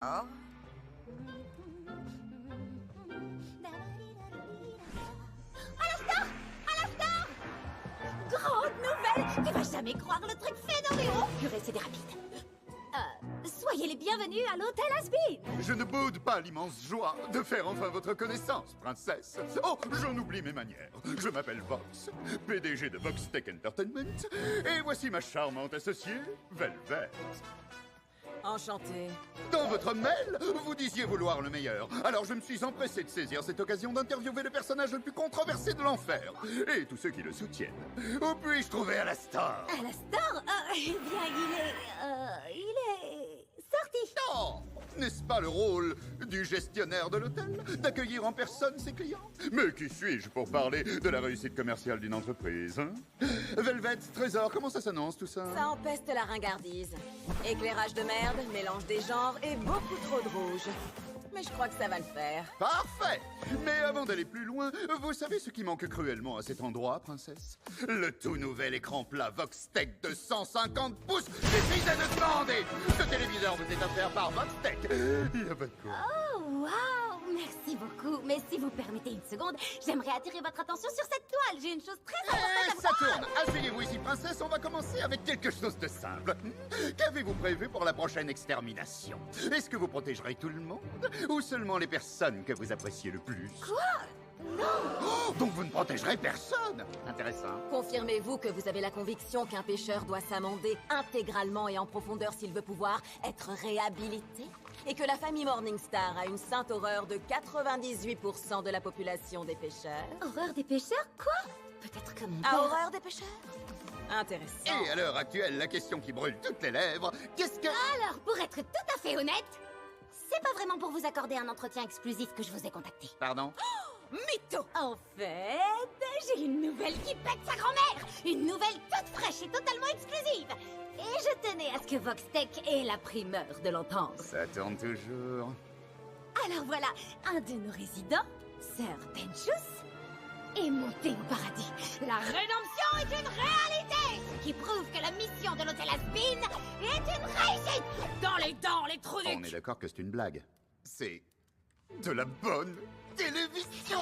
Oh. Grande nouvelle! Tu vas jamais croire le truc fait dans les hauts! Purée, c'est des rapides. Soyez les bienvenus à l'hôtel Asbin! Je ne boude pas l'immense joie de faire enfin votre connaissance, princesse. Oh, j'en oublie mes manières. Je m'appelle Vox, PDG de Vox Tech Entertainment, et voici ma charmante associée, Velvet. Enchanté. Dans votre mail, vous disiez vouloir le meilleur. Alors je me suis empressé de saisir cette occasion d'interviewer le personnage le plus controversé de l'enfer, et tous ceux qui le soutiennent. Où puis-je trouver Alastor? Alastor? Eh bien, il est sorti. Non! N'est-ce pas le rôle du gestionnaire de l'hôtel, d'accueillir en personne ses clients? Mais qui suis-je pour parler de la réussite commerciale d'une entreprise, hein? Velvet, Trésor, comment ça s'annonce tout ça? Ça empeste la ringardise. Éclairage de merde, mélange des genres et beaucoup trop de rouge. Mais je crois que ça va le faire. Parfait! Mais avant d'aller plus loin, vous savez ce qui manque cruellement à cet endroit, princesse? Le tout nouvel écran plat Voxtech de 150 pouces suffisait de demander! Ce téléviseur vous est offert par Voxtech! Il n'y a pas de quoi. Oh, waouh! Merci beaucoup. Mais si vous permettez une seconde, j'aimerais attirer votre attention sur cette toile. J'ai une chose très importante à Ça tourne! Asseyez-vous ici, princesse, on va commencer avec quelque chose de simple. Qu'avez-vous prévu pour la prochaine extermination? Est-ce que vous protégerez tout le monde? Ou seulement les personnes que vous appréciez le plus? Quoi? Non! Oh, donc vous ne protégerez personne? Intéressant. Confirmez-vous que vous avez la conviction qu'un pêcheur doit s'amender intégralement et en profondeur s'il veut pouvoir être réhabilité? Et que la famille Morningstar a une sainte horreur de 98% de la population des pêcheurs? Horreur des pêcheurs? Quoi? Peut-être que mon père... horreur des pêcheurs? Intéressant. Et à l'heure actuelle, la question qui brûle toutes les lèvres, qu'est-ce que... Alors, pour être tout à fait honnête, c'est pas vraiment pour vous accorder un entretien exclusif que je vous ai contacté. Pardon? Mytho! En fait, j'ai une nouvelle qui pète sa grand-mère! Une nouvelle toute fraîche et totalement exclusive! Et je tenais à ce que Voxtech ait la primeur de l'entendre. Ça tourne toujours. Alors voilà, un de nos résidents, Sir Tenchus, est monté au paradis. La rédemption est une réalité! Ce qui prouve que la mission de l'hôtel Asbin est une réussite! Dans les dents, les trous du On est d'accord que c'est une blague. C'est de la bonne télévision!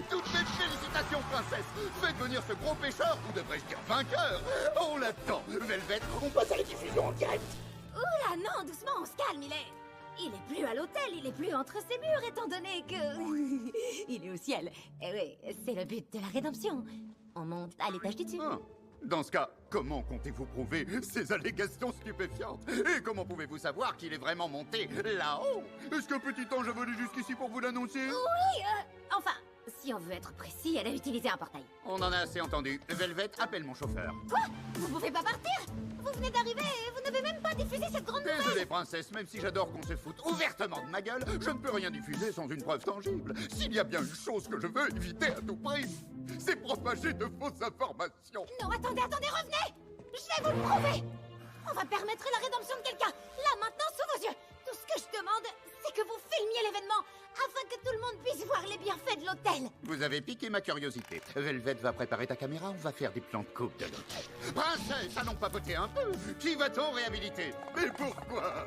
Toutes mes félicitations, princesse! Faites venir ce gros pêcheur, ou devrais-je dire vainqueur! On l'attend! Velvet, on passe à la diffusion en direct! Oula, non, doucement, on se calme, il est plus à l'hôtel, il est plus entre ses murs, étant donné que... il est au ciel. Eh oui, c'est le but de la rédemption. On monte à l'étage du dessus. Ah. Dans ce cas, comment comptez-vous prouver ces allégations stupéfiantes? Et comment pouvez-vous savoir qu'il est vraiment monté là-haut? Est-ce qu'un petit ange a volé jusqu'ici pour vous l'annoncer? Oui, enfin, si on veut être précis, elle a utilisé un portail. On en a assez entendu. Velvet, appelle mon chauffeur. Quoi? Vous pouvez pas partir? Vous venez d'arriver et vous n'avez même pas diffusé cette grande nouvelle! Désolé, princesse, même si j'adore qu'on se foute ouvertement de ma gueule, je ne peux rien diffuser sans une preuve tangible. S'il y a bien une chose que je veux éviter à tout prix, c'est propager de fausses informations. Non, attendez, revenez! Je vais vous le prouver! On va permettre la rédemption de quelqu'un, là, maintenant, sous vos yeux! Tout ce que je demande, c'est que vous filmiez l'événement, afin que tout le monde puisse voir les bienfaits de l'hôtel! Vous avez piqué ma curiosité. Velvet va préparer ta caméra, on va faire des plans de coupe de l'hôtel. Princesse, allons papoter un peu. Qui va-t-on réhabiliter? Et pourquoi?